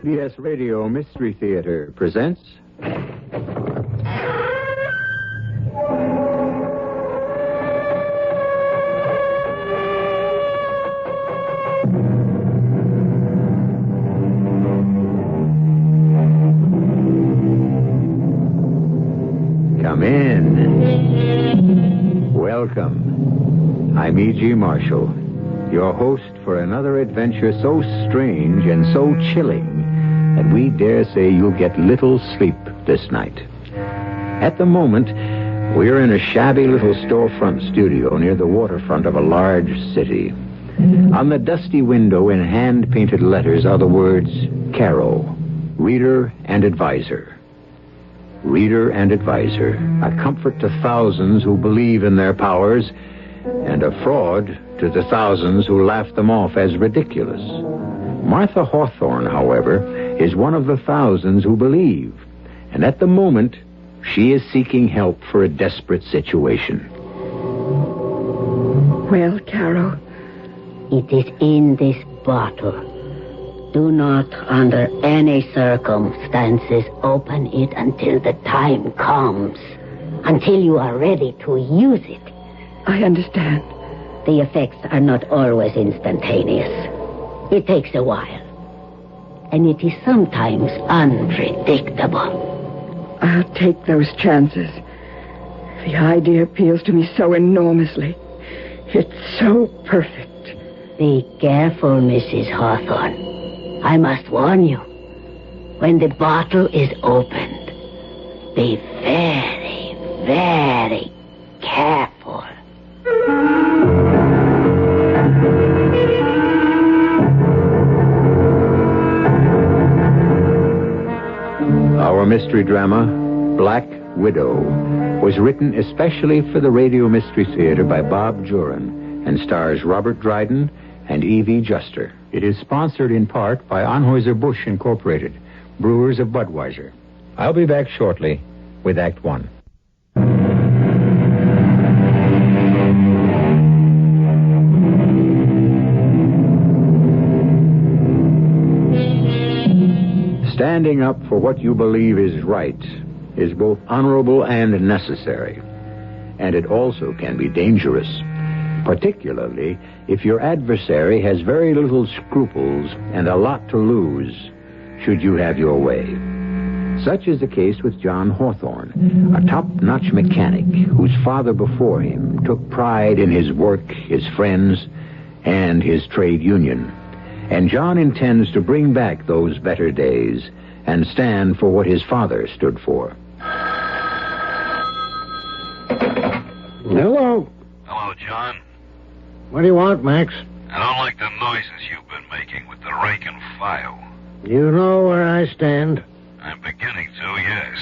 PBS Radio Mystery Theater presents... Come in. Welcome. I'm E.G. Marshall, your host for another adventure so strange and so chilling that we dare say you'll get little sleep this night. At the moment, we're in a shabby little storefront studio near the waterfront of a large city. On the dusty window in hand-painted letters are the words, Caro, Reader and Advisor. Reader and Advisor, a comfort to thousands who believe in their powers, and a fraud to the thousands who laugh them off as ridiculous. Martha Hawthorne, however, is one of the thousands who believe, and at the moment, she is seeking help for a desperate situation. Well, Caro? It is in this bottle. Do not, under any circumstances, open it until the time comes. Until you are ready to use it. I understand. The effects are not always instantaneous. It takes a while. And it is sometimes unpredictable. I'll take those chances. The idea appeals to me so enormously. It's so perfect. Be careful, Mrs. Hawthorne. I must warn you. When the bottle is opened, be very, very careful. Our mystery drama, Black Widow, was written especially for the Radio Mystery Theater by Bob Juran and stars Robert Dryden and E.V. Juster. It is sponsored in part by Anheuser-Busch Incorporated, brewers of Budweiser. I'll be back shortly with Act One. Standing up for what you believe is right is both honorable and necessary. And it also can be dangerous, particularly if your adversary has very little scruples and a lot to lose should you have your way. Such is the case with John Hawthorne, a top-notch mechanic whose father before him took pride in his work, his friends, and his trade union. And John intends to bring back those better days and stand for what his father stood for. Hello. Hello, John. What do you want, Max? I don't like the noises you've been making with the rake and file. You know where I stand. I'm beginning to, yes.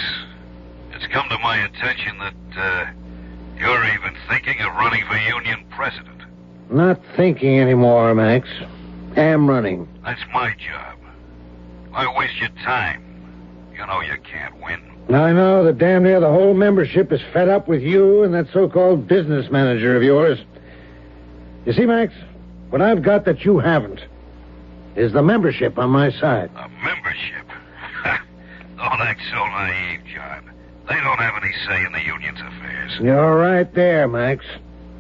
It's come to my attention that, you're even thinking of running for union president. Not thinking anymore, Max. Am running. That's my job. Why waste your time? You know you can't win. I know that damn near the whole membership is fed up with you and that so-called business manager of yours. You see, Max, what I've got that you haven't is the membership on my side. A membership? Don't act so naive, John. They don't have any say in the union's affairs. You're right there, Max.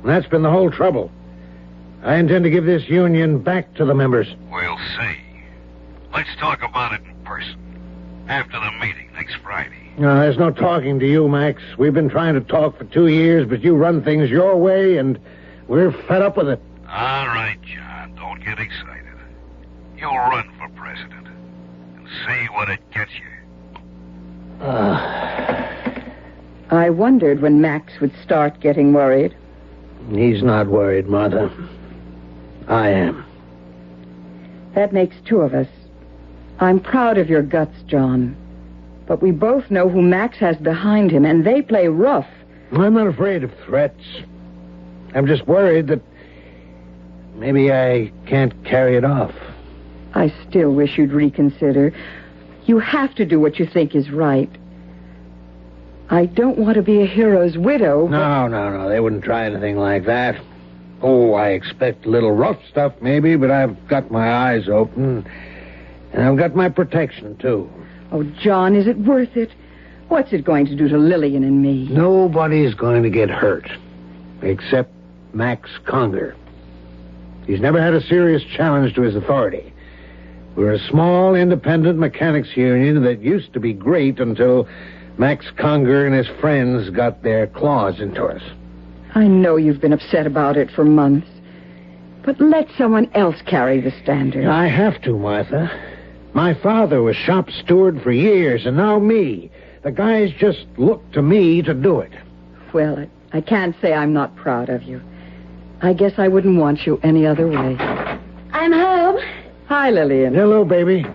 And that's been the whole trouble. I intend to give this union back to the members. We'll see. Let's talk about it in person. After the meeting next Friday. No, there's no talking to you, Max. We've been trying to talk for 2 years, but you run things your way, and we're fed up with it. All right, John. Don't get excited. You'll run for president and see what it gets you. I wondered when Max would start getting worried. He's not worried, Martha. I am. That makes two of us. I'm proud of your guts, John. But we both know who Max has behind him, and they play rough. I'm not afraid of threats. I'm just worried that maybe I can't carry it off. I still wish you'd reconsider. You have to do what you think is right. I don't want to be a hero's widow, but... No. They wouldn't try anything like that. Oh, I expect a little rough stuff, maybe, but I've got my eyes open. And I've got my protection, too. Oh, John, is it worth it? What's it going to do to Lillian and me? Nobody's going to get hurt, except Max Conger. He's never had a serious challenge to his authority. We're a small, independent mechanics union that used to be great until Max Conger and his friends got their claws into us. I know you've been upset about it for months. But let someone else carry the standard. I have to, Martha. My father was shop steward for years, and now me. The guys just look to me to do it. Well, I can't say I'm not proud of you. I guess I wouldn't want you any other way. I'm home. Hi, Lillian. Hello, baby.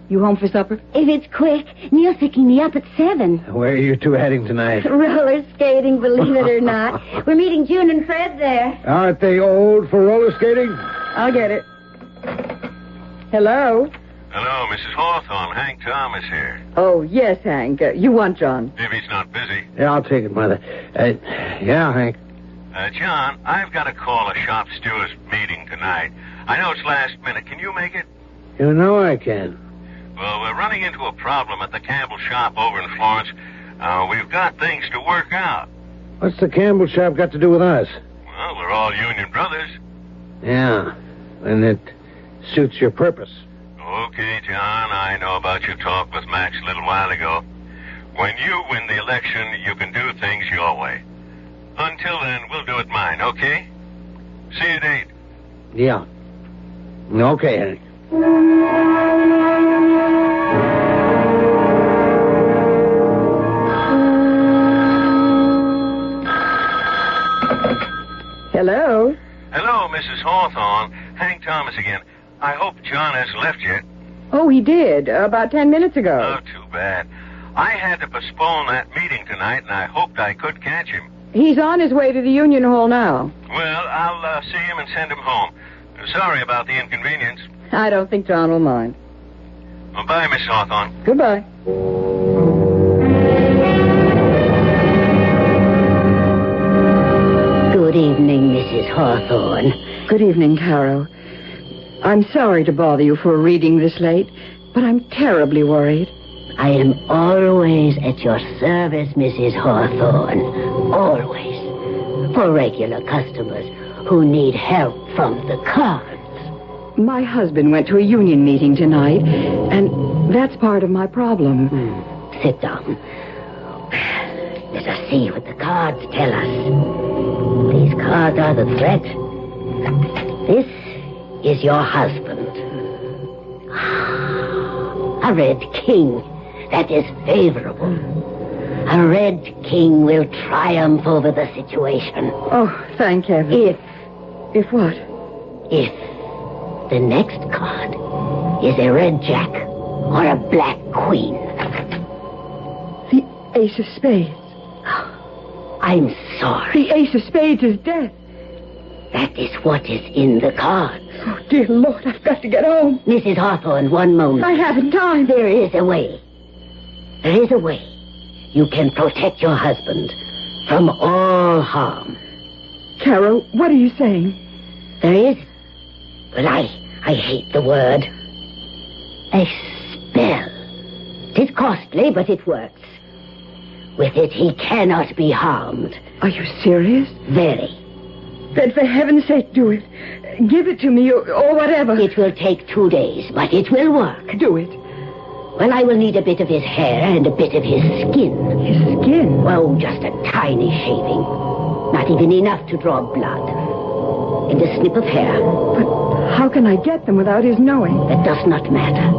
You home for supper? If it's quick, Neil's picking me up at 7. Where are you two heading tonight? Roller skating, believe it or not. We're meeting June and Fred there. Aren't they old for roller skating? I'll get it. Hello? Hello, Mrs. Hawthorne. Hank Thomas here. Oh, yes, Hank. You want John? If he's not busy. Yeah, I'll take it, Mother. Yeah, Hank. John, I've got to call a shop stewards meeting tonight. I know it's last minute. Can you make it? You know I can. Well, we're running into a problem at the Campbell shop over in Florence. We've got things to work out. What's the Campbell shop got to do with us? Well, we're all union brothers. Yeah, and it suits your purpose. Okay, John, I know about your talk with Max a little while ago. When you win the election, you can do things your way. Until then, we'll do it mine, okay? See you at 8. Yeah. Okay, Hank. Hello? Hello, Mrs. Hawthorne. Hank Thomas again. I hope John hasn't left yet. Oh, he did. About 10 minutes ago. Oh, too bad. I had to postpone that meeting tonight, and I hoped I could catch him. He's on his way to the Union Hall now. Well, I'll see him and send him home. Sorry about the inconvenience. I don't think John will mind. Well, bye, Miss Hawthorne. Goodbye. Good evening, Mrs. Hawthorne. Good evening, Caro. I'm sorry to bother you for a reading this late, but I'm terribly worried. I am always at your service, Mrs. Hawthorne. Always. For regular customers who need help from the cards. My husband went to a union meeting tonight, and that's part of my problem. Sit down. Let us see what the cards tell us. These cards are the threat. This is your husband. A red king. That is favorable. A red king will triumph over the situation. Oh, thank heaven. If what? If the next card is a red jack or a black queen. The ace of spades. I'm sorry. The ace of spades is death. That is what is in the cards. Oh, dear Lord, I've got to get home. Mrs. Hawthorne, one moment. I haven't time. There is a way. There is a way. You can protect your husband from all harm. Caro, what are you saying? There is, well, I hate the word, a spell. It is costly, but it works. With it, he cannot be harmed. Are you serious? Very. Then for heaven's sake, do it. Give it to me or whatever. It will take 2 days, but it will work. Do it. Well, I will need a bit of his hair and a bit of his skin. His skin? Oh, just a tiny shaving. Not even enough to draw blood. And a snip of hair. But how can I get them without his knowing? That does not matter.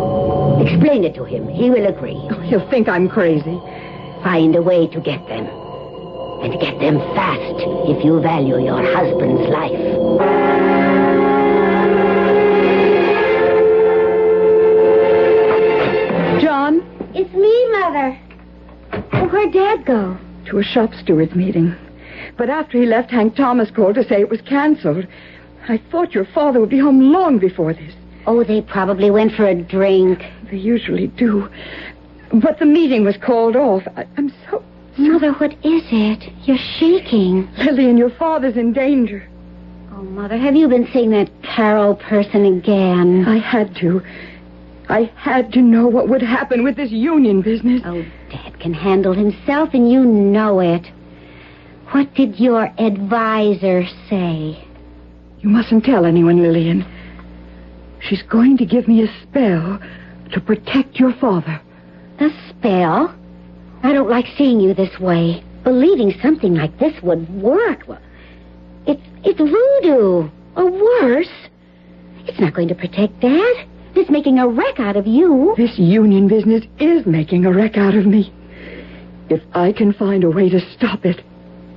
Explain it to him. He will agree. Oh, he'll think I'm crazy. Find a way to get them. And get them fast if you value your husband's life. John? It's me, Mother. Where'd Dad go? To a shop steward's meeting. But after he left, Hank Thomas called to say it was canceled. I thought your father would be home long before this. Oh, they probably went for a drink. They usually do. But the meeting was called off. I'm so... Mother, what is it? You're shaking. Lillian, your father's in danger. Oh, Mother, have you been seeing that Carol person again? I had to. I had to know what would happen with this union business. Oh, Dad can handle himself, and you know it. What did your advisor say? You mustn't tell anyone, Lillian. She's going to give me a spell to protect your father. A spell? I don't like seeing you this way. Believing something like this would work. Well, it's voodoo, or worse. It's not going to protect Dad. It's making a wreck out of you. This union business is making a wreck out of me. If I can find a way to stop it,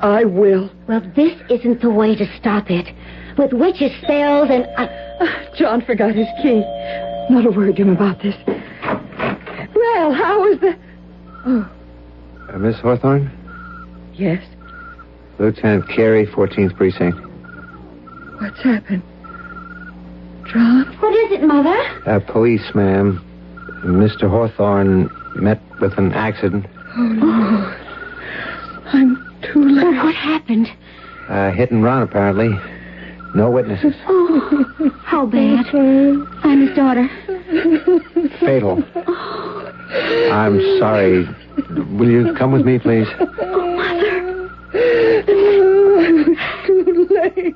I will. Well, this isn't the way to stop it. With witches' spells and... John forgot his key. Not a word to him about this. Well, how is the... Oh. Miss Hawthorne? Yes? Lieutenant Carey, 14th Precinct. What's happened? John? What is it, Mother? Police, ma'am. Mr. Hawthorne met with an accident. Oh, no. I'm too late. Oh, what happened? Hit and run, apparently. No witnesses. Oh, how bad. I'm his daughter. Fatal. I'm sorry. Will you come with me, please? Oh, Mother. I was too late.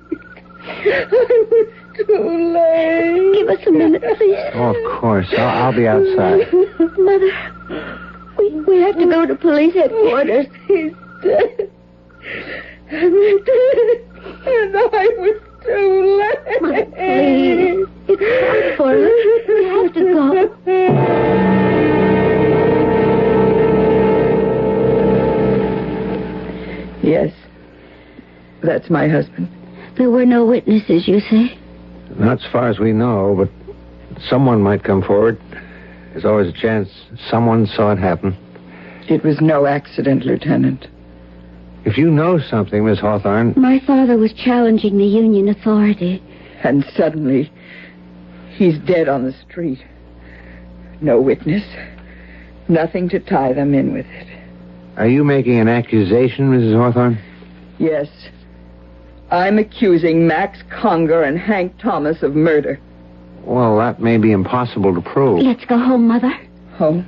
I was too late. Give us a minute, please. Oh, of course. I'll be outside. Mother, we have to go to police headquarters. He's dead. And I was too late. Mother, please. It's hard for us. We have to go. Yes. That's my husband. There were no witnesses, you say? Not as far as we know, but someone might come forward. There's always a chance someone saw it happen. It was no accident, Lieutenant. If you know something, Miss Hawthorne... My father was challenging the Union authority. And suddenly, he's dead on the street. No witness. Nothing to tie them in with it. Are you making an accusation, Mrs. Hawthorne? Yes. I'm accusing Max Conger and Hank Thomas of murder. Well, that may be impossible to prove. Let's go home, Mother. Home?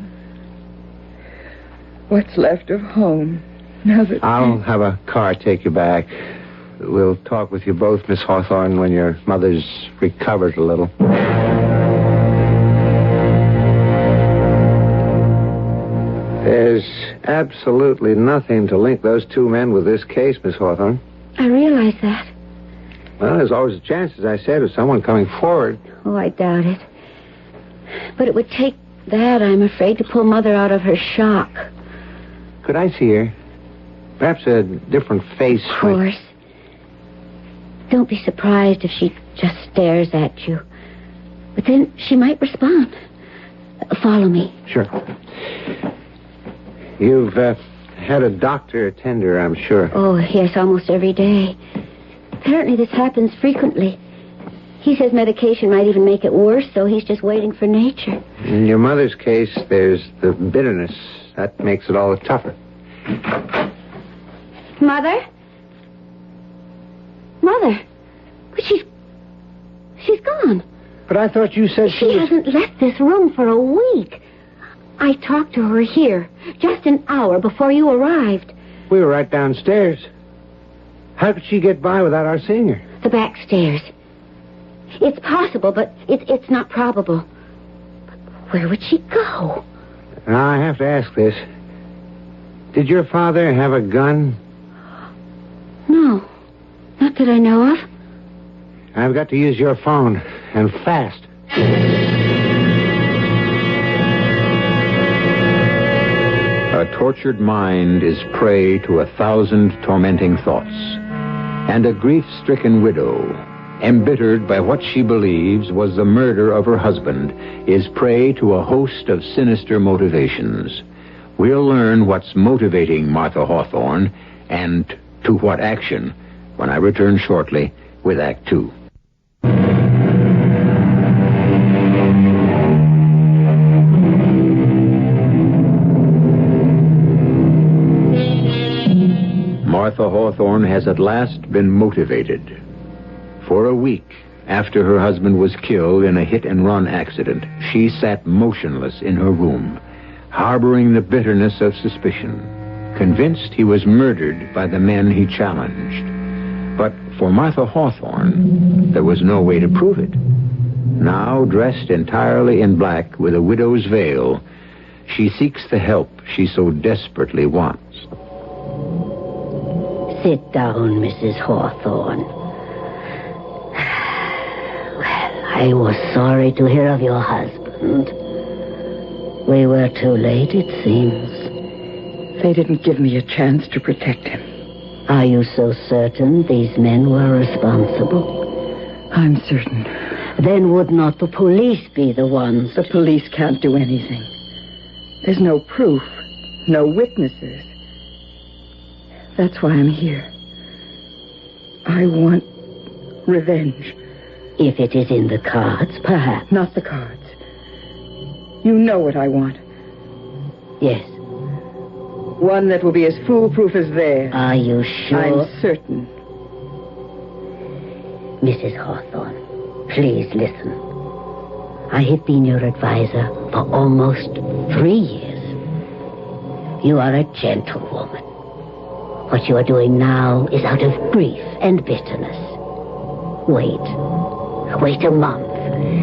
What's left of home? Now that... I'll have a car take you back. We'll talk with you both, Miss Hawthorne, when your mother's recovered a little. There's absolutely nothing to link those two men with this case, Miss Hawthorne. I realize that. Well, there's always a chance, as I said, of someone coming forward. Oh, I doubt it. But it would take that, I'm afraid, to pull Mother out of her shock. Could I see her? Perhaps a different face. Of course. Don't be surprised if she just stares at you. But then she might respond. Follow me. Sure. You've had a doctor attend her, I'm sure. Oh, yes, almost every day. Apparently this happens frequently. He says medication might even make it worse, so he's just waiting for nature. In your mother's case, there's the bitterness. That makes it all the tougher. Mother? Mother? But she's gone. But I thought you said She hasn't left this room for a week. I talked to her here just an hour before you arrived. We were right downstairs. How could she get by without our seeing her? The back stairs. It's possible, but it's not probable. But where would she go? Now, I have to ask this. Did your father have a gun? No. Not that I know of. I've got to use your phone, and fast. A tortured mind is prey to 1,000 tormenting thoughts. And a grief-stricken widow, embittered by what she believes was the murder of her husband, is prey to a host of sinister motivations. We'll learn what's motivating Martha Hawthorne and to what action when I return shortly with Act 2. Martha Hawthorne has at last been motivated. For a week, After her husband was killed in a hit-and-run accident, she sat motionless in her room, harboring the bitterness of suspicion, convinced he was murdered by the men he challenged. But for Martha Hawthorne, there was no way to prove it. Now, dressed entirely in black with a widow's veil, she seeks the help she so desperately wants. Sit down, Mrs. Hawthorne. Well, I was sorry to hear of your husband. We were too late, it seems. They didn't give me a chance to protect him. Are you so certain these men were responsible? I'm certain. Then would not the police be the ones? The police can't do anything. There's no proof, no witnesses. That's why I'm here. I want revenge. If it is in the cards, perhaps. Not the cards. You know what I want. Yes. One that will be as foolproof as theirs. Are you sure? I'm certain. Mrs. Hawthorne, please listen. I have been your advisor for almost 3 years. You are a gentlewoman. What you are doing now is out of grief and bitterness. Wait a month,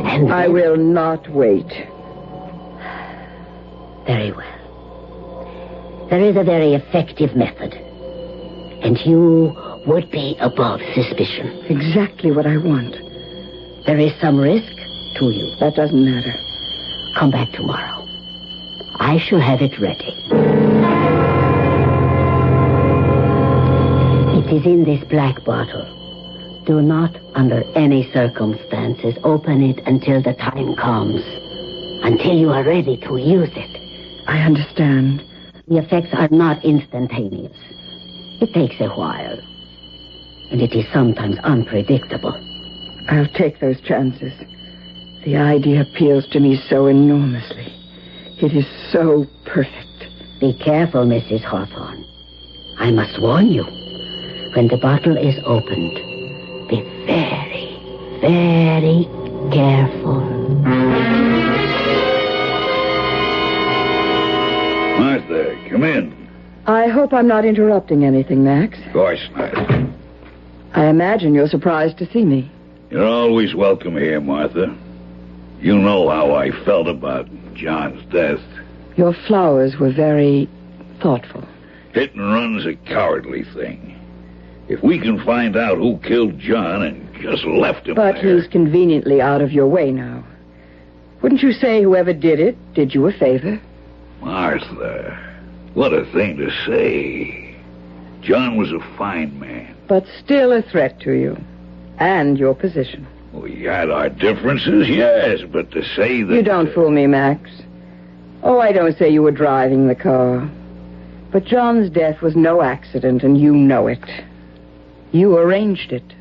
and I will not wait. Very well. There is a very effective method, and you would be above suspicion. Exactly what I want. There is some risk to you. That doesn't matter. Come back tomorrow. I shall have it ready. It is in this black bottle. Do not, under any circumstances, open it until the time comes. Until you are ready to use it. I understand. The effects are not instantaneous. It takes a while. And it is sometimes unpredictable. I'll take those chances. The idea appeals to me so enormously. It is so perfect. Be careful, Mrs. Hawthorne. I must warn you. When the bottle is opened, be very, very careful. Martha, come in. I hope I'm not interrupting anything, Max. Of course not. I imagine you're surprised to see me. You're always welcome here, Martha. You know how I felt about John's death. Your flowers were very thoughtful. Hit and run's a cowardly thing. If we can find out who killed John and just left him But there... he's conveniently out of your way now. Wouldn't you say whoever did it did you a favor? Martha, what a thing to say. John was a fine man. But still a threat to you. And your position. We had our differences, yes, but to say that... You don't fool me, Max. Oh, I don't say you were driving the car. But John's death was no accident, and you know it. You arranged it.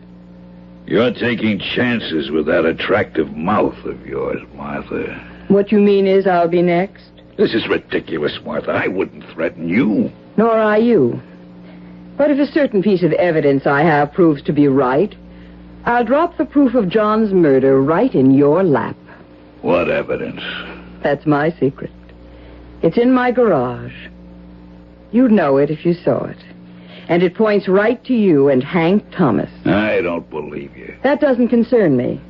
You're taking chances with that attractive mouth of yours, Martha. What you mean is I'll be next? This is ridiculous, Martha. I wouldn't threaten you. Nor are you. But if a certain piece of evidence I have proves to be right, I'll drop the proof of John's murder right in your lap. What evidence? That's my secret. It's in my garage. You'd know it if you saw it. And it points right to you and Hank Thomas. I don't believe you. That doesn't concern me.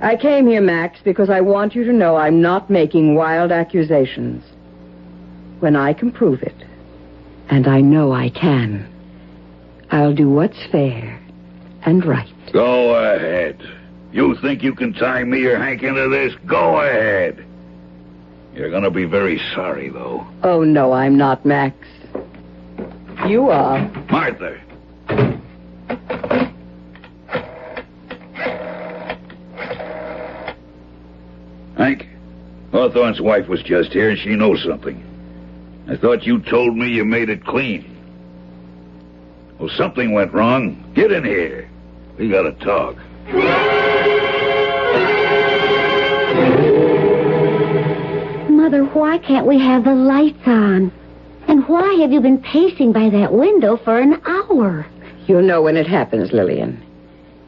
I came here, Max, because I want you to know I'm not making wild accusations. When I can prove it, and I know I can, I'll do what's fair and right. Go ahead. You think you can tie me or Hank into this? Go ahead. You're going to be very sorry, though. Oh, no, I'm not, Max. You are. Martha. Hank, Hawthorne's wife was just here and she knows something. I thought you told me you made it clean. Well, something went wrong. Get in here. We gotta talk. Mother, why can't we have the lights on? And why have you been pacing by that window for an hour? You'll know when it happens, Lillian.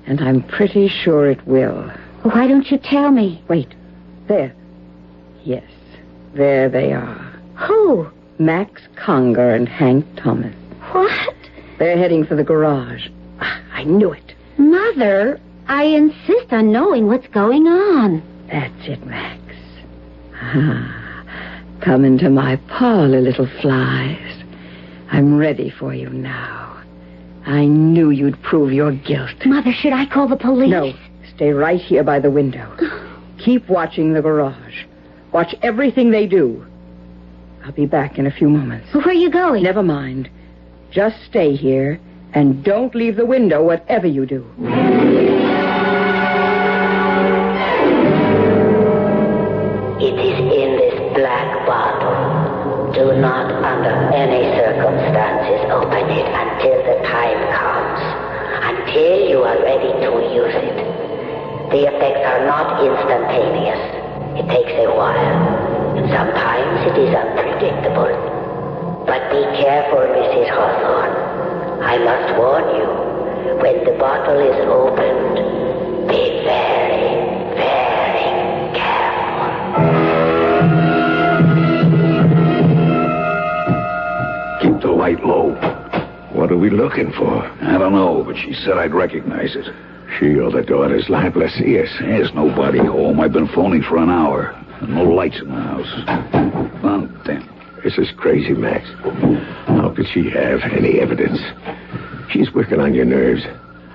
And I'm pretty sure it will. Why don't you tell me? Wait. There. Yes. There they are. Who? Max Conger and Hank Thomas. What? They're heading for the garage. I knew it. Mother, I insist on knowing what's going on. That's it, Max. Come into my parlor, little flies. I'm ready for you now. I knew you'd prove your guilt. Mother, should I call the police? No. Stay right here by the window. Keep watching the garage. Watch everything they do. I'll be back in a few moments. Where are you going? Never mind. Just stay here and don't leave the window, whatever you do. It is in this black bottle. Do not, under any circumstances, open it until the time comes. Until you are ready to use it. The effects are not instantaneous. It takes a while. And sometimes it is unpredictable. But be careful, Mrs. Hawthorne. I must warn you. When the bottle is opened, be very, very careful. Keep the light low. What are we looking for? I don't know, but she said I'd recognize it. She or the daughter's liable to see us. There's nobody home. I've been phoning for an hour. No lights in the house. Well, damn. This is crazy, Max. How could she have any evidence? She's working on your nerves.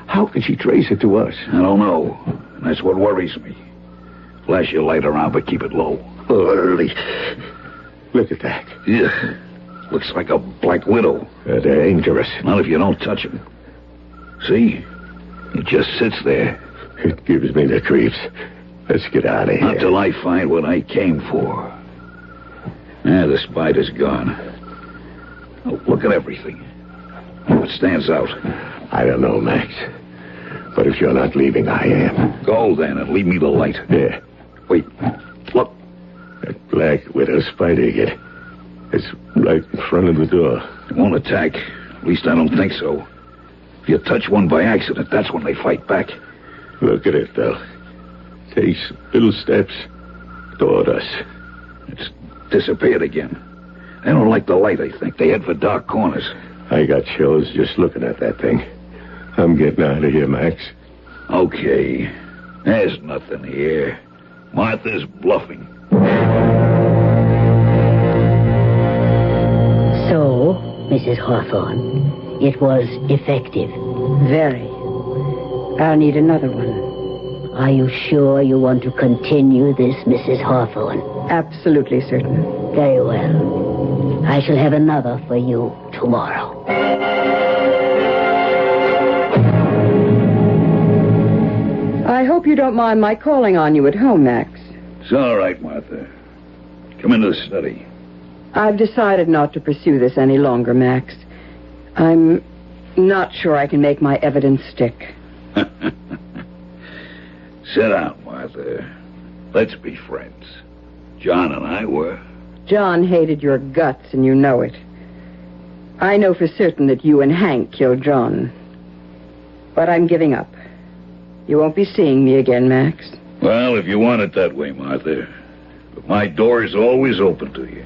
How could she trace it to us? I don't know. And that's what worries me. Flash your light around, but keep it low. Early. Look at that. Yeah. Looks like a black widow. They're dangerous. Not if you don't touch him. See? He just sits there. It gives me the creeps. Let's get out of here. Not till I find what I came for. The spider's gone. Oh, look at everything. What stands out? I don't know, Max. But if you're not leaving, I am. Go then and leave me the light. There. Wait. Look. That black widow spider again. It's right in front of the door. It won't attack. At least I don't think so. If you touch one by accident, that's when they fight back. Look at it, though. Takes little steps toward us. It's disappeared again. They don't like the light, I think. They head for dark corners. I got chills just looking at that thing. I'm getting out of here, Max. Okay. There's nothing here. Martha's bluffing. So, Mrs. Hawthorne, it was effective. Very. I'll need another one. Are you sure you want to continue this, Mrs. Hawthorne? Absolutely certain. Very well. I shall have another for you tomorrow. I hope you don't mind my calling on you at home, Max. It's all right, Martha. Come into the study. I've decided not to pursue this any longer, Max. I'm not sure I can make my evidence stick. Sit down, Martha. Let's be friends. John and I were. John hated your guts, and you know it. I know for certain that you and Hank killed John. But I'm giving up. You won't be seeing me again, Max. Well, if you want it that way, Martha. But my door is always open to you.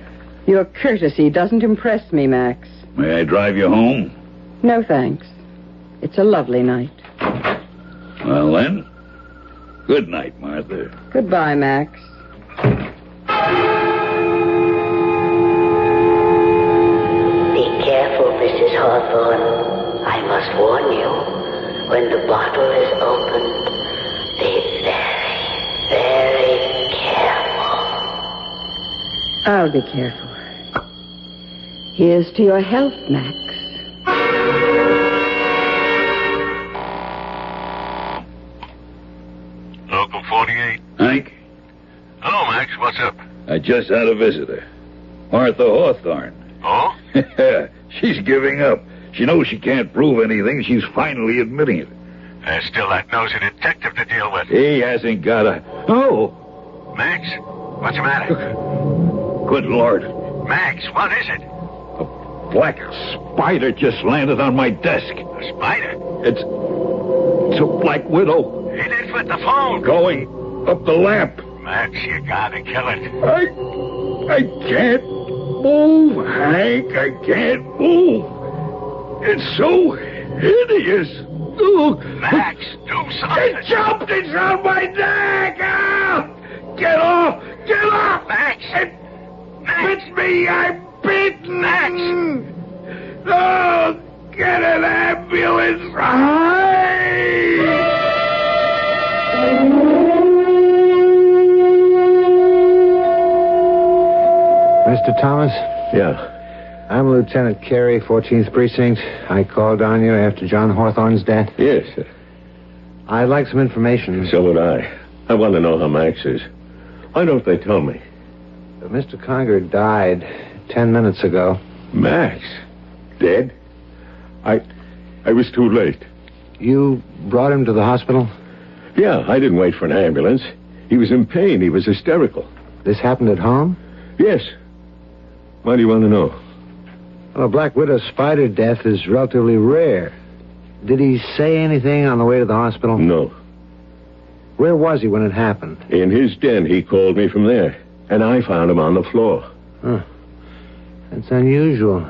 Your courtesy doesn't impress me, Max. May I drive you home? No, thanks. It's a lovely night. Well, then. Good night, Martha. Goodbye, Max. Be careful, Mrs. Hawthorne. I must warn you. When the bottle is opened, be very, very careful. I'll be careful. Here's to your health, Max. Local 48. Hank, Hello, Max. What's up? I just had a visitor. Martha Hawthorne. Oh? She's giving up. She knows she can't prove anything. She's finally admitting it. There's still that nosy detective to deal with. He hasn't got a... Oh! Max, what's the matter? Good Lord. Max, what is it? A black spider just landed on my desk. A spider? It's... It's a Black Widow. Hit it with the phone. Going up the lamp. Max, you gotta kill it. I can't move, Hank. I can't move. It's so hideous. Oh. Max, do something. It jumped. It's on my neck. Ah! Get off. Get off. Max. It Max. bit me. I'm bitten. Max. Oh, get an ambulance. Mr. Thomas? Yeah. I'm Lieutenant Carey, 14th Precinct. I called on you after John Hawthorne's death. Yes, sir. I'd like some information. So would I. I want to know how Max is. Why don't they tell me? Mr. Conger died 10 minutes ago. Max? Dead? I was too late. You brought him to the hospital? Yeah, I didn't wait for an ambulance. He was in pain. He was hysterical. This happened at home? Yes. Why do you want to know? Well, a Black Widow spider death is relatively rare. Did he say anything on the way to the hospital? No. Where was he when it happened? In his den. He called me from there. And I found him on the floor. Huh. That's unusual.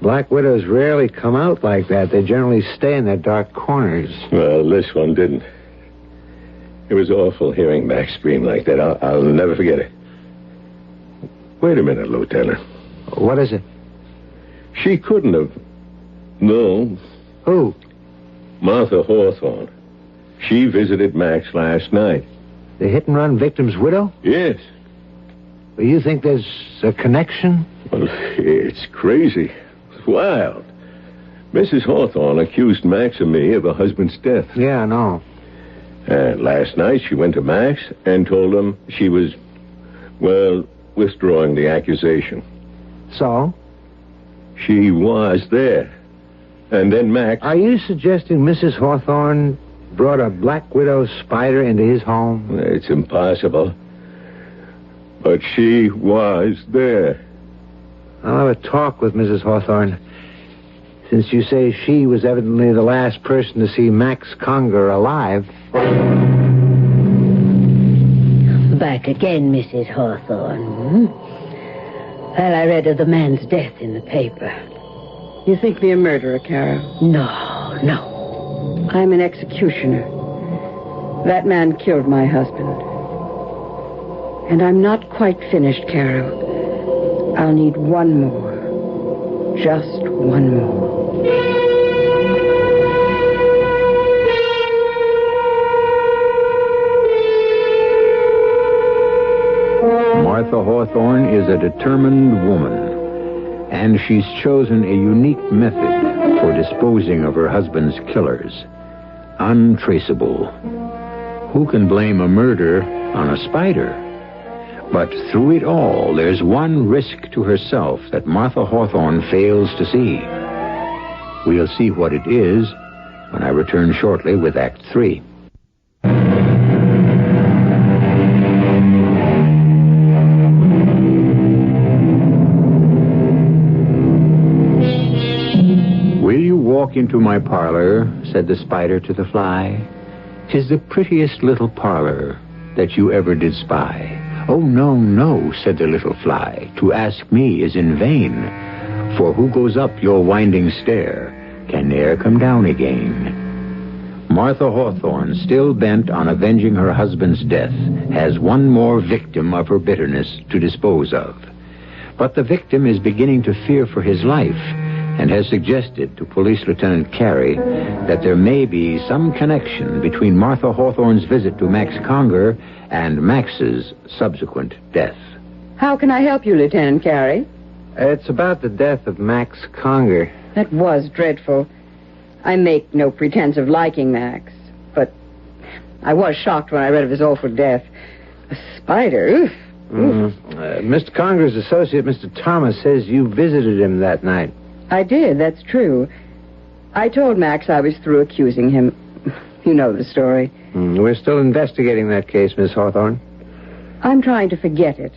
Black Widows rarely come out like that. They generally stay in their dark corners. Well, this one didn't. It was awful hearing Max scream like that. I'll never forget it. Wait a minute, Lieutenant. What is it? She couldn't have... No. Who? Martha Hawthorne. She visited Max last night. The hit-and-run victim's widow? Yes. Well, you think there's a connection? Well, it's crazy. It's wild. Mrs. Hawthorne accused Max and me of her husband's death. Yeah, I know. And last night she went to Max and told him she was, well, withdrawing the accusation. So? She was there. And then Max... Are you suggesting Mrs. Hawthorne brought a Black Widow spider into his home? It's impossible. But she was there. I'll have a talk with Mrs. Hawthorne. Since you say she was evidently the last person to see Max Conger alive. Back again, Mrs. Hawthorne. Well, I read of the man's death in the paper. You think me a murderer, Carol? No. I'm an executioner. That man killed my husband. And I'm not quite finished, Carol. I'll need one more. Just one more. Martha Hawthorne is a determined woman, and she's chosen a unique method for disposing of her husband's killers. Untraceable. Who can blame a murder on a spider? But through it all, there's one risk to herself that Martha Hawthorne fails to see. We'll see what it is when I return shortly with Act 3. Will you walk into my parlor, said the spider to the fly. 'Tis the prettiest little parlor that you ever did spy. Oh, no, no, said the little fly, to ask me is in vain, for who goes up your winding stair can ne'er come down again. Martha Hawthorne, still bent on avenging her husband's death, has one more victim of her bitterness to dispose of. But the victim is beginning to fear for his life and has suggested to Police Lieutenant Carey that there may be some connection between Martha Hawthorne's visit to Max Conger and Max's subsequent death. How can I help you, Lieutenant Carey? It's about the death of Max Conger. That was dreadful. I make no pretense of liking Max, but I was shocked when I read of his awful death. A spider, oof. Mr. Conger's associate, Mr. Thomas, says you visited him that night. I did, that's true. I told Max I was through accusing him. You know the story. We're still investigating that case, Miss Hawthorne. I'm trying to forget it.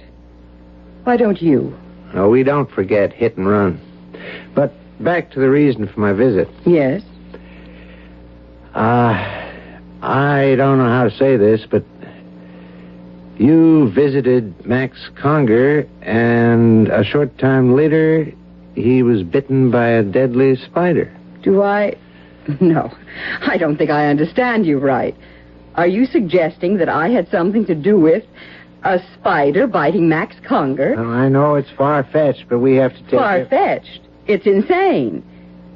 Why don't you? No, we don't forget hit and run. But back to the reason for my visit. Yes? I don't know how to say this, but you visited Max Conger, and a short time later, he was bitten by a deadly spider. Do I? No, I don't think I understand you right. Are you suggesting that I had something to do with a spider biting Max Conger? Well, I know it's far-fetched, but we have to take Far-fetched? It's insane.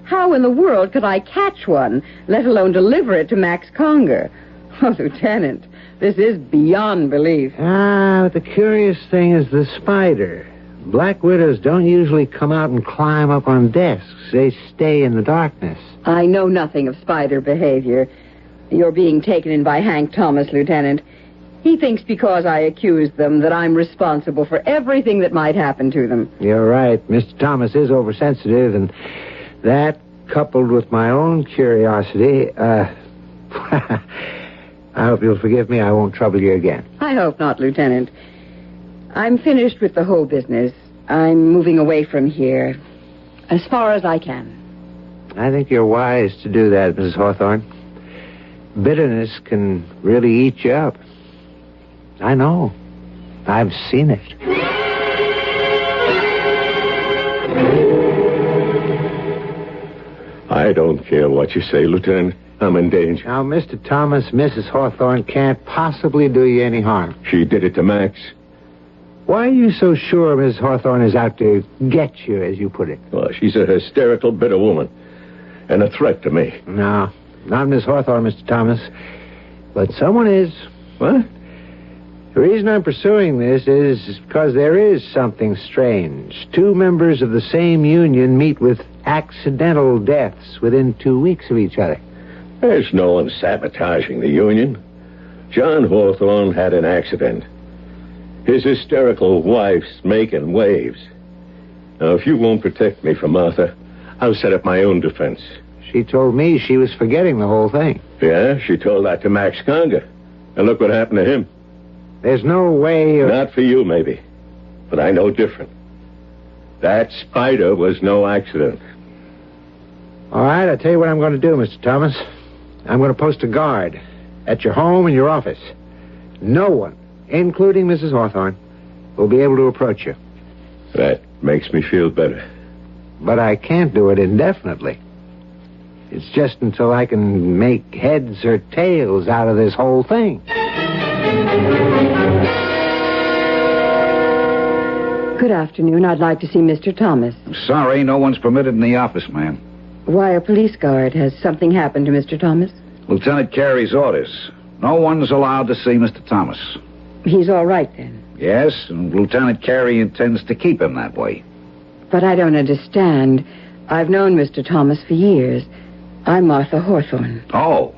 How in the world could I catch one, let alone deliver it to Max Conger? Oh, Lieutenant, this is beyond belief. But the curious thing is the spider. Black widows don't usually come out and climb up on desks. They stay in the darkness. I know nothing of spider behavior. You're being taken in by Hank Thomas, Lieutenant. He thinks because I accused them that I'm responsible for everything that might happen to them. You're right. Mr. Thomas is oversensitive, and that, coupled with my own curiosity, I hope you'll forgive me. I won't trouble you again. I hope not, Lieutenant. I'm finished with the whole business. I'm moving away from here as far as I can. I think you're wise to do that, Mrs. Hawthorne. Bitterness can really eat you up. I know. I've seen it. I don't care what you say, Lieutenant. I'm in danger. Now, Mr. Thomas, Mrs. Hawthorne can't possibly do you any harm. She did it to Max. Why are you so sure Mrs. Hawthorne is out to get you, as you put it? Well, she's a hysterical, bitter woman. And a threat to me. No, not Miss Hawthorne, Mr. Thomas. But someone is. What? The reason I'm pursuing this is because there is something strange. Two members of the same union meet with accidental deaths within 2 weeks of each other. There's no one sabotaging the union. John Hawthorne had an accident. His hysterical wife's making waves. Now, if you won't protect me from Martha, I'll set up my own defense. She told me she was forgetting the whole thing. Yeah, she told that to Max Conger. And look what happened to him. There's no way of... Not for you, maybe. But I know different. That spider was no accident. All right, I'll tell you what I'm going to do, Mr. Thomas. I'm going to post a guard at your home and your office. No one, including Mrs. Hawthorne, will be able to approach you. That makes me feel better. But I can't do it indefinitely. It's just until I can make heads or tails out of this whole thing. Good afternoon. I'd like to see Mr. Thomas. Sorry, no one's permitted in the office, ma'am. Why, a police guard. Has something happened to Mr. Thomas? Lieutenant Carey's orders. No one's allowed to see Mr. Thomas. He's all right, then. Yes, and Lieutenant Carey intends to keep him that way. But I don't understand. I've known Mr. Thomas for years. I'm Martha Hawthorne. Oh,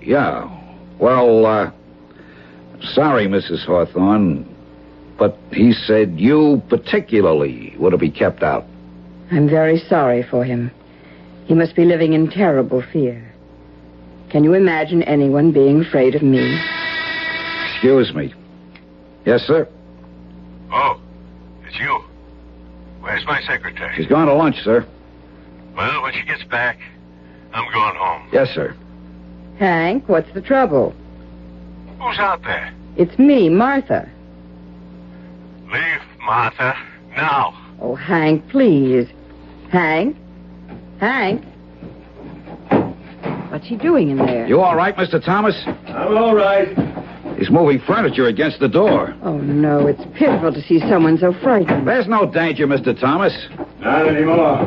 yeah. Well, sorry, Mrs. Hawthorne, but he said you particularly were to be kept out. I'm very sorry for him. He must be living in terrible fear. Can you imagine anyone being afraid of me? Excuse me. Yes, sir? Oh, it's you. Where's my secretary? She's gone to lunch, sir. Well, when she gets back, I'm going home. Yes, sir. Hank, what's the trouble? Who's out there? It's me, Martha. Leave, Martha, now. Oh, Hank, please. Hank? Hank? What's he doing in there? You all right, Mr. Thomas? I'm all right. He's moving furniture against the door. Oh, no, it's pitiful to see someone so frightened. There's no danger, Mr. Thomas. Not anymore.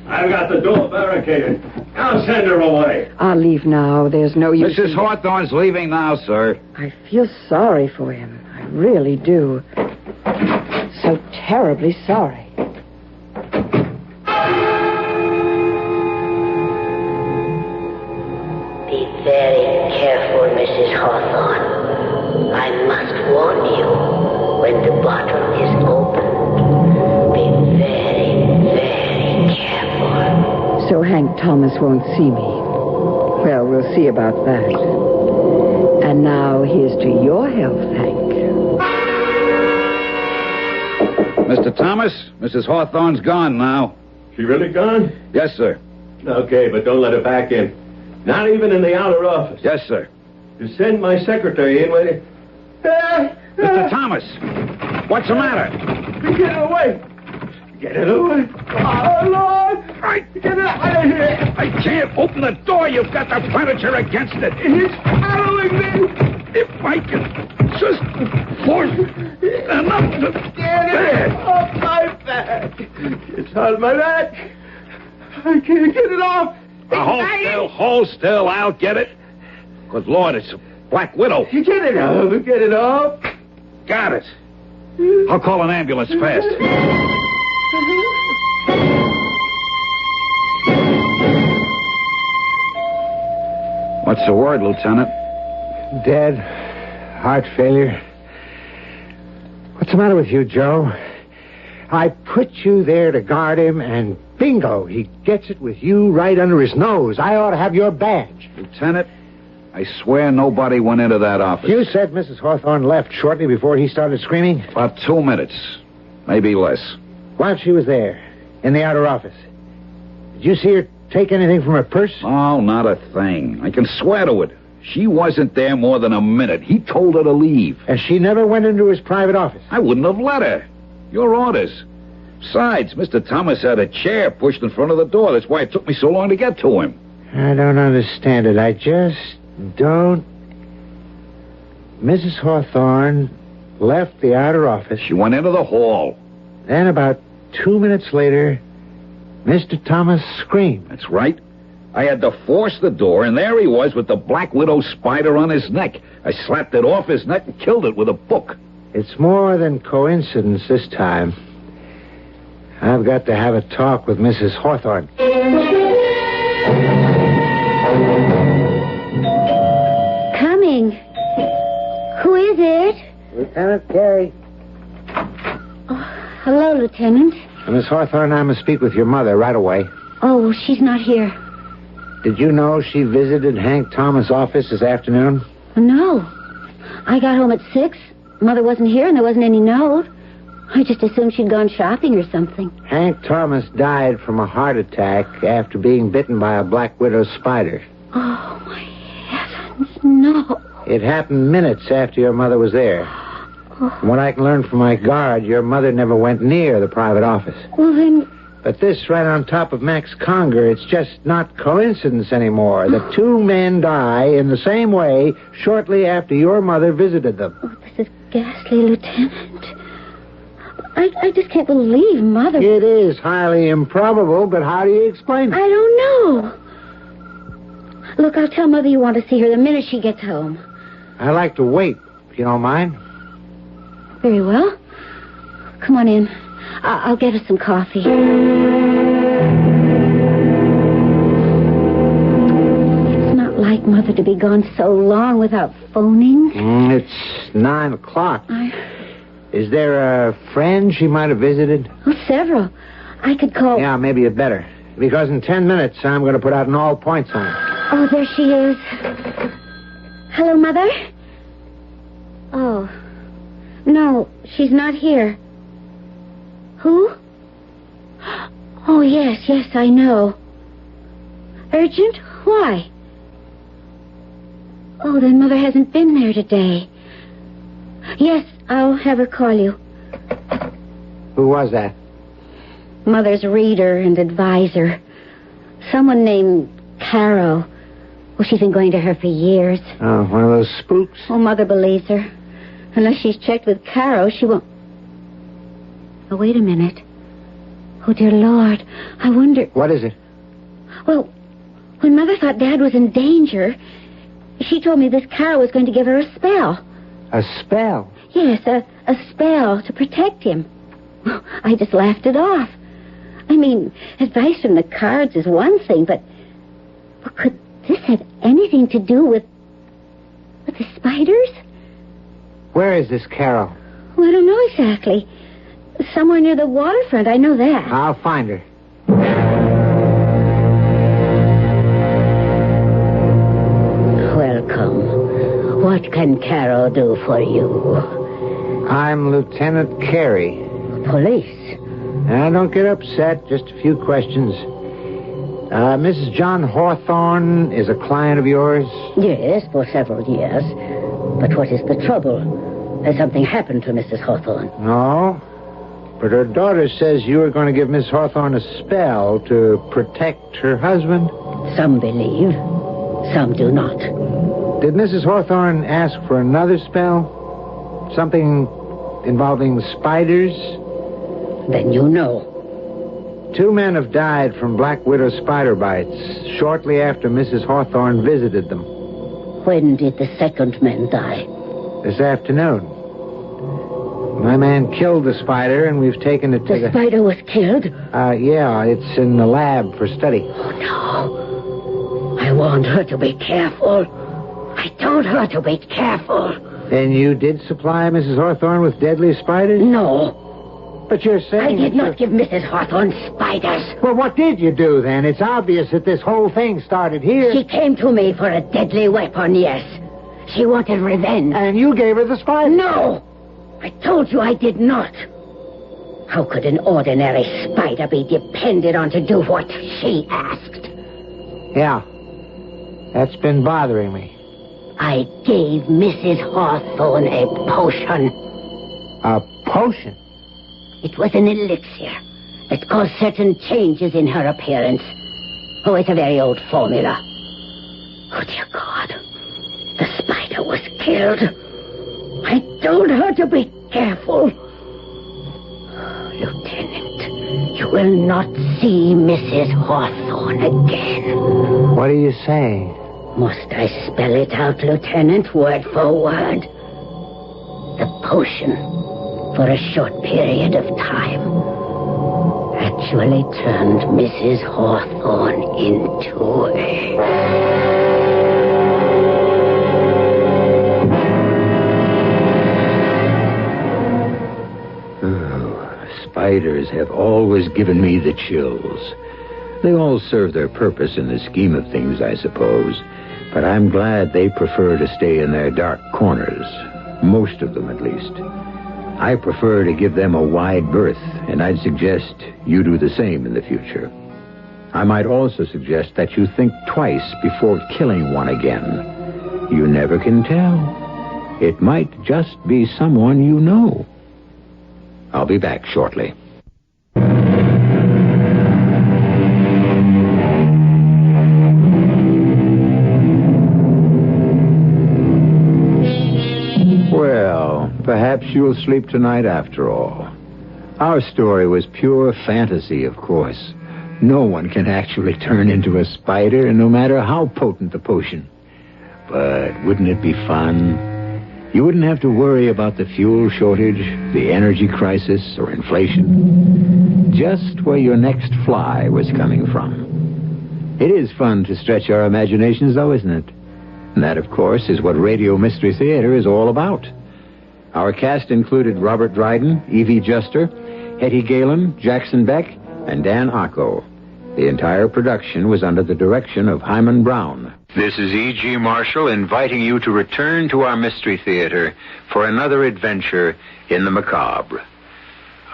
I've got the door barricaded. I'll send her away. I'll leave now. There's no use. Mrs. Hawthorne's leaving now, sir. I feel sorry for him. I really do. So terribly sorry. Be very careful, Mrs. Hawthorne. I must warn you, when the bottle is opened, be very, very careful. So Hank Thomas won't see me. Well, we'll see about that. And now here's to your health, Hank. Mr. Thomas, Mrs. Hawthorne's gone now. She really gone? Yes, sir. Okay, but don't let her back in. Not even in the outer office. Yes, sir. To send my secretary in with it. Mr. Thomas, what's the matter? Get it away. Get it away. Oh, Lord. Get it out of here. I can't open the door. You've got the furniture against it. It's following me. If I can just force enough to... Get it off my back. It's on my back. I can't get it off. Hold still. I'll get it. Good Lord, it's a Black Widow. Get it off. Get it off. Got it. I'll call an ambulance fast. What's the word, Lieutenant? Dead. Heart failure. What's the matter with you, Joe? I put you there to guard him, and bingo, he gets it with you right under his nose. I ought to have your badge. Lieutenant, I swear nobody went into that office. You said Mrs. Hawthorne left shortly before he started screaming? About 2 minutes. Maybe less. While she was there, in the outer office, did you see her take anything from her purse? Oh, not a thing. I can swear to it. She wasn't there more than a minute. He told her to leave. And she never went into his private office? I wouldn't have let her. Your orders. Besides, Mr. Thomas had a chair pushed in front of the door. That's why it took me so long to get to him. I don't understand it. I just don't... Mrs. Hawthorne left the outer office. She went into the hall. Then about 2 minutes later, Mr. Thomas screamed. That's right. I had to force the door, and there he was with the Black Widow spider on his neck. I slapped it off his neck and killed it with a book. It's more than coincidence this time. I've got to have a talk with Mrs. Hawthorne. Coming. Who is it? Lieutenant Carey. Oh, hello, Lieutenant. Miss Hawthorne, I must speak with your mother right away. Oh, she's not here. Did you know she visited Hank Thomas' office this afternoon? No. I got home at 6. Mother wasn't here and there wasn't any note. I just assumed she'd gone shopping or something. Hank Thomas died from a heart attack after being bitten by a Black Widow spider. Oh, my heavens, no. It happened minutes after your mother was there. From what I can learn from my guard, your mother never went near the private office. Well, then... But this right on top of Max Conger, it's just not coincidence anymore. The two men die in the same way shortly after your mother visited them. Oh, this is ghastly, Lieutenant. I just can't believe Mother... It is highly improbable, but how do you explain it? I don't know. Look, I'll tell Mother you want to see her the minute she gets home. I'd like to wait, if you don't mind. Very well. Come on in. I'll get us some coffee. It's not like Mother to be gone so long without phoning. It's 9 o'clock. Is there a friend she might have visited? Oh, several. I could call... Yeah, maybe you'd better. Because in 10 minutes, I'm going to put out an all points on her. Oh, there she is. Hello, Mother? Oh. No, she's not here. Who? Oh, yes, I know. Urgent? Why? Oh, then Mother hasn't been there today. Yes, I'll have her call you. Who was that? Mother's reader and advisor. Someone named Caro. Well, she's been going to her for years. Oh, one of those spooks? Oh, Mother believes her. Unless she's checked with Caro, she won't... Oh, wait a minute. Oh, dear Lord. I wonder... What is it? Well, when Mother thought Dad was in danger, she told me this Caro was going to give her a spell. A spell? Yes, a spell to protect him. I just laughed it off. I mean, advice from the cards is one thing, but could this have anything to do with the spiders? Where is this Carol? Well, I don't know exactly. Somewhere near the waterfront, I know that. I'll find her. Welcome. What can Carol do for you? I'm Lieutenant Carey. Police. Now, don't get upset. Just a few questions. Mrs. John Hawthorne is a client of yours? Yes, for several years. But what is the trouble? Has something happened to Mrs. Hawthorne? No. But her daughter says you are going to give Miss Hawthorne a spell to protect her husband. Some believe, some do not. Did Mrs. Hawthorne ask for another spell? Something involving spiders? Then you know. 2 men have died from black widow spider bites shortly after Mrs. Hawthorne visited them. When did the second man die? This afternoon. My man killed the spider, and we've taken it to The spider was killed? Yeah, it's in the lab for study. Oh, no. I warned her to be careful. I told her to be careful. And you did supply Mrs. Hawthorne with deadly spiders? No. But you're saying... I did not give Mrs. Hawthorne spiders. Well, what did you do, then? It's obvious that this whole thing started here. She came to me for a deadly weapon, yes. She wanted revenge. And you gave her the spider? No! I told you I did not. How could an ordinary spider be depended on to do what she asked? Yeah. That's been bothering me. I gave Mrs. Hawthorne a potion. A potion? It was an elixir that caused certain changes in her appearance. Oh, it's a very old formula. Oh, dear God. The spider was killed. I told her to be careful. Lieutenant, you will not see Mrs. Hawthorne again. What are you saying? Must I spell it out, Lieutenant, word for word? The potion, for a short period of time, actually turned Mrs. Hawthorne into a... Spiders have always given me the chills. They all serve their purpose in the scheme of things, I suppose. But I'm glad they prefer to stay in their dark corners. Most of them, at least. I prefer to give them a wide berth, and I'd suggest you do the same in the future. I might also suggest that you think twice before killing one again. You never can tell. It might just be someone you know. I'll be back shortly. Well, perhaps you'll sleep tonight after all. Our story was pure fantasy, of course. No one can actually turn into a spider, no matter how potent the potion. But wouldn't it be fun? You wouldn't have to worry about the fuel shortage, the energy crisis, or inflation. Just where your next fly was coming from. It is fun to stretch our imaginations, though, isn't it? And that, of course, is what Radio Mystery Theater is all about. Our cast included Robert Dryden, Evie Juster, Hetty Galen, Jackson Beck, and Dan Acco. The entire production was under the direction of Hyman Brown. This is E.G. Marshall inviting you to return to our Mystery Theater for another adventure in the macabre.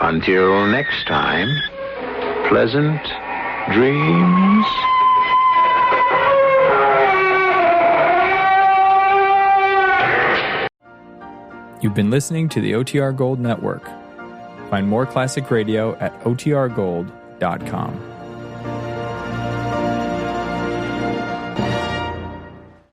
Until next time, pleasant dreams. You've been listening to the OTR Gold Network. Find more classic radio at otrgold.com.